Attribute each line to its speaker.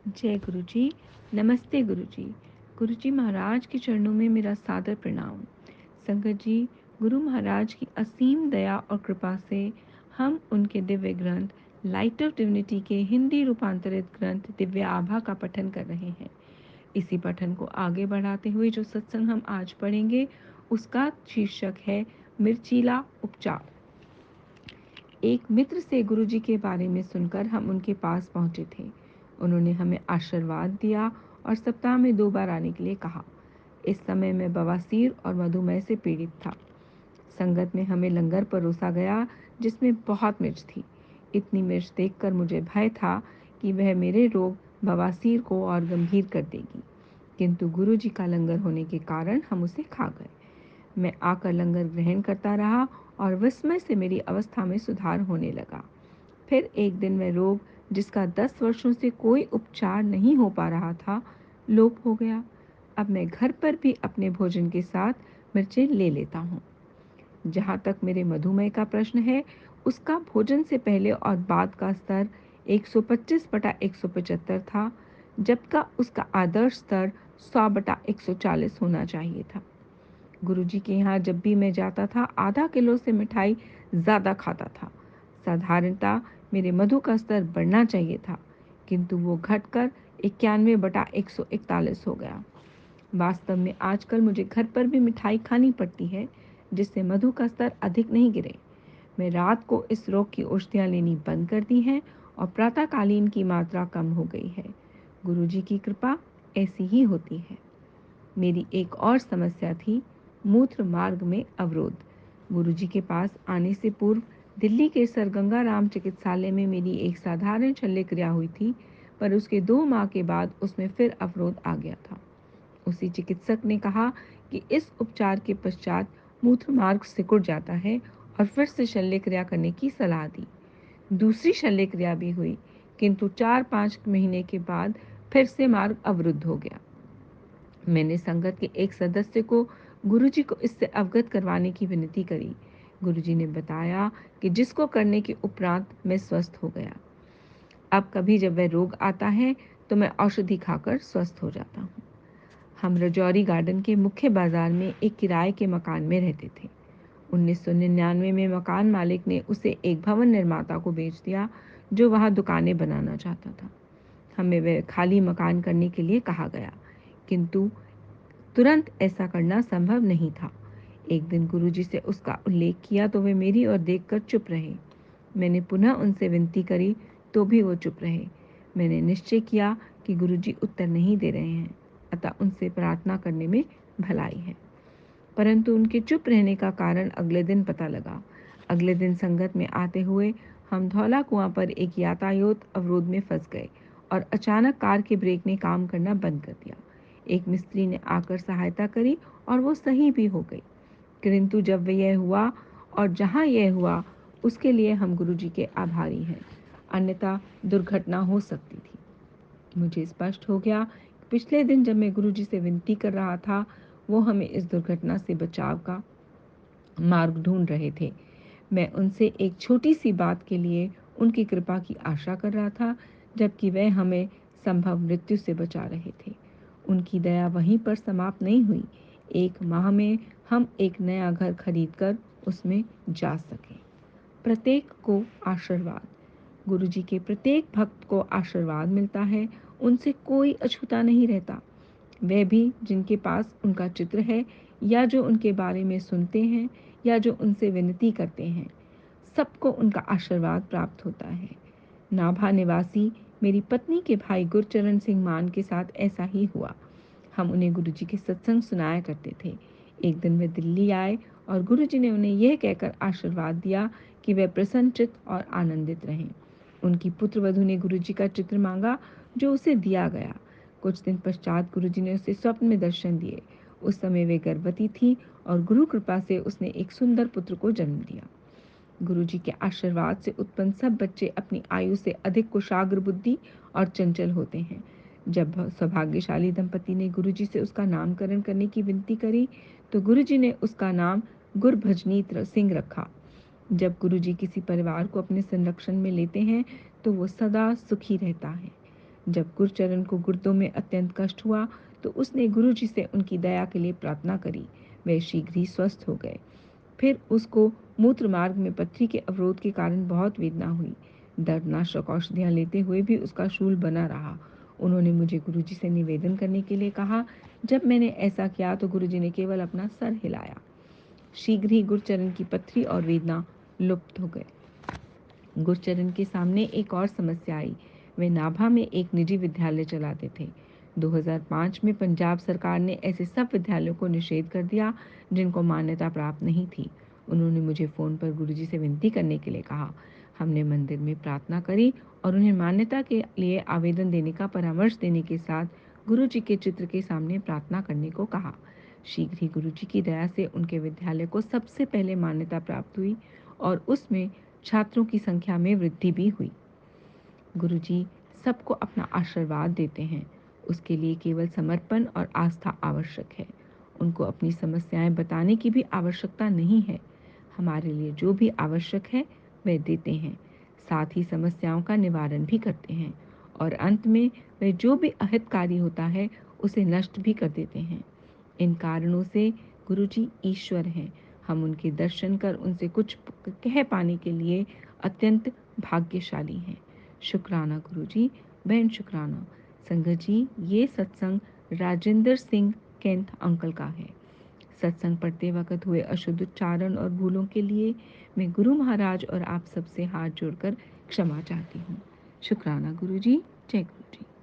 Speaker 1: जय गुरु जी। नमस्ते गुरु जी। गुरु जी महाराज के चरणों में मेरा सादर प्रणाम। संगत जी, गुरु महाराज की असीम दया और कृपा से हम उनके दिव्य ग्रंथ लाइट ऑफ डिविनिटी के हिंदी रूपांतरित ग्रंथ दिव्य आभा का पठन कर रहे हैं। इसी पठन को आगे बढ़ाते हुए जो सत्संग हम आज पढ़ेंगे उसका शीर्षक है मिर्चीला उपचार। एक मित्र से गुरु जी के बारे में सुनकर हम उनके पास पहुंचे थे। उन्होंने हमें आशीर्वाद दिया और सप्ताह में 2 बार आने के लिए कहा। इस समय मैं बवासीर और मधुमेह से पीड़ित था। संगत में हमें लंगर परोसा गया जिसमें बहुत मिर्च थी। इतनी मिर्च देखकर मुझे भय था कि वह मेरे रोग बवासीर को और गंभीर कर देगी, किंतु गुरु जी का लंगर होने के कारण हम उसे खा गए। मैं आकर लंगर ग्रहण करता रहा और विस्मय से मेरी अवस्था में सुधार होने लगा। फिर एक दिन वह रोग जिसका 10 वर्षों से कोई उपचार नहीं हो पा रहा था, लोप हो गया। अब मैं घर पर भी अपने भोजन के साथ मिर्चें ले लेता हूँ। जहाँ तक मेरे मधुमेह का प्रश्न है, उसका भोजन से पहले और बाद का स्तर 125/175 था, जबकि उसका आदर्श स्तर 100/140 होना चाहिए था। गुरुजी के यहाँ जब भी मैं जाता था, आधा किलो से मिठाई ज़्यादा खाता था। साधारणतः मेरे मधु का स्तर बढ़ना चाहिए था, किंतु वो घटकर 91/141 हो गया। वास्तव में आजकल मुझे घर पर भी मिठाई खानी पड़ती है, जिससे मधु का स्तर अधिक नहीं गिरे। मैं रात को इस रोग की औषधियाँ लेनी बंद कर दी हैं और प्रातःकालीन की मात्रा कम हो गई है। गुरुजी की कृपा ऐसी ही होती है। मेरी एक और समस्या थी, मूत्र मार्ग में अवरोध। गुरुजी के पास आने से पूर्व दिल्ली के सर गंगाराम चिकित्सालय में मेरी एक साधारण शल्य क्रिया हुई थी, पर उसके 2 माह के बाद उसमें फिर अवरोध आ गया था। उसी चिकित्सक ने कहा कि इस उपचार के पश्चात मूत्र मार्ग सिकुड़ जाता है और फिर से शल्य क्रिया करने की सलाह दी। दूसरी शल्य क्रिया भी हुई, किंतु 4-5 महीने के बाद फिर से मार्ग अवरुद्ध हो गया। मैंने संगत के एक सदस्य को गुरुजी को इससे अवगत करवाने की विनती करी। गुरुजी ने बताया कि जिसको करने के उपरांत मैं स्वस्थ हो गया। अब कभी जब वह रोग आता है तो मैं औषधि खाकर स्वस्थ हो जाता हूँ। हम रजौरी गार्डन के मुख्य बाजार में एक किराए के मकान में रहते थे। 1999 में मकान मालिक ने उसे एक भवन निर्माता को बेच दिया जो वहां दुकानें बनाना चाहता था। हमें वह खाली मकान करने के लिए कहा गया, किंतु तुरंत ऐसा करना संभव नहीं था। एक दिन गुरुजी से उसका उल्लेख किया तो वे मेरी ओर देखकर चुप रहे। मैंने पुनः उनसे विनती करी तो भी वो चुप रहे। मैंने निश्चय किया कि गुरुजी उत्तर नहीं दे रहे हैं, अतः उनसे प्रार्थना करने में भलाई है। परंतु उनके चुप रहने का कारण अगले दिन पता लगा। अगले दिन संगत में आते हुए हम धौला कुआं पर एक यातायात अवरोध में फंस गए और अचानक कार के ब्रेक ने काम करना बंद कर दिया। एक मिस्त्री ने आकर सहायता करी और वो सही भी हो गई, किंतु जब यह हुआ और जहाँ यह हुआ उसके लिए हम गुरुजी के आभारी हैं, अन्यथा दुर्घटना हो सकती थी। मुझे स्पष्ट हो गया कि पिछले दिन जब मैं गुरुजी से विनती कर रहा था, वो हमें इस दुर्घटना से बचाव का मार्ग ढूंढ रहे थे। मैं उनसे एक छोटी सी बात के लिए उनकी कृपा की आशा कर रहा था, जबकि वह हमें संभव मृत्यु से बचा रहे थे। उनकी दया वहीं पर समाप्त नहीं हुई। 1 माह में हम एक नया घर खरीदकर उसमें जा सके। प्रत्येक को आशीर्वाद। गुरुजी के प्रत्येक भक्त को आशीर्वाद मिलता है, उनसे कोई अछूता नहीं रहता। वह भी जिनके पास उनका चित्र है या जो उनके बारे में सुनते हैं या जो उनसे विनती करते हैं, सबको उनका आशीर्वाद प्राप्त होता है। नाभा निवासी मेरी पत्नी के भाई गुरचरण सिंह मान के साथ ऐसा ही हुआ। हम उन्हें गुरुजी के सत्संग सुनाया करते थे। एक दिन वे दिल्ली आए और गुरुजी ने उन्हें यह कहकर आशीर्वाद दिया कि वे प्रसन्नचित्त और आनंदित रहें। उनकी पुत्रवधू ने गुरुजी का चित्र मांगा, जो उसे दिया गया। कुछ दिन पश्चात गुरुजी ने उसे स्वप्न में दर्शन दिए। उस समय वे गर्भवती थी और गुरु कृपा से उसने एक सुंदर पुत्र को जन्म दिया। गुरुजी के आशीर्वाद से उत्पन्न सब बच्चे अपनी आयु से अधिक कुशाग्र बुद्धि और चंचल होते हैं। जब सौभाग्यशाली दंपति ने गुरुजी से उसका नामकरण करने की विनती करी तो गुरुजी ने उसका नाम गुरभजनीत सिंह रखा। जब गुरुजी किसी परिवार को अपने संरक्षण में लेते हैं तो वो सदा सुखी रहता है। जब गुरचरण को गुर्दों में अत्यंत कष्ट हुआ तो उसने गुरुजी से उनकी दया के लिए प्रार्थना करी। वे शीघ्र ही स्वस्थ हो गए। फिर उसको मूत्र मार्ग में पत्थरी के अवरोध के कारण बहुत वेदना हुई। दर्दनाशक औषधियाँ लेते हुए भी उसका शूल बना रहा। उन्होंने मुझे गुरुजी से निवेदन करने के लिए कहा। जब मैंने ऐसा किया तो गुरुजी ने केवल अपना सर हिलाया। शीघ्र ही गुरचरण की पत्थरी और वेदना लुप्त हो गए। गुरचरण के सामने एक और समस्या आई। वे नाभा में एक निजी विद्यालय चलाते थे। 2005 में पंजाब सरकार ने ऐसे सब विद्यालयों को निषेध कर दिया जिनको मान्यता प्राप्त नहीं थी। उन्होंने मुझे फ़ोन पर गुरुजी से विनती करने के लिए कहा। हमने मंदिर में प्रार्थना करी और उन्हें मान्यता के लिए आवेदन देने का परामर्श देने के साथ गुरुजी के चित्र के सामने प्रार्थना करने को कहा। शीघ्र ही गुरुजी की दया से उनके विद्यालय को सबसे पहले मान्यता प्राप्त हुई और उसमें छात्रों की संख्या में वृद्धि भी हुई। गुरुजी सबको अपना आशीर्वाद देते हैं। उसके लिए केवल समर्पण और आस्था आवश्यक है। उनको अपनी समस्याएं बताने की भी आवश्यकता नहीं है। हमारे लिए जो भी आवश्यक है वह देते हैं, साथ ही समस्याओं का निवारण भी करते हैं और अंत में वह जो भी अहितकारी होता है उसे नष्ट भी कर देते हैं। इन कारणों से गुरुजी ईश्वर हैं। हम उनके दर्शन कर उनसे कुछ कह पाने के लिए अत्यंत भाग्यशाली हैं। शुक्राना गुरुजी, बेन शुक्राना। संगत जी, ये सत्संग राजेंद्र सिंह कैंथ अंकल का है। सत्संग पढ़ते वक्त हुए अशुद्ध उच्चारण और भूलों के लिए मैं गुरु महाराज और आप सबसे हाथ जोड़कर क्षमा चाहती हूँ। शुक्राना गुरुजी। जय गुरु जी।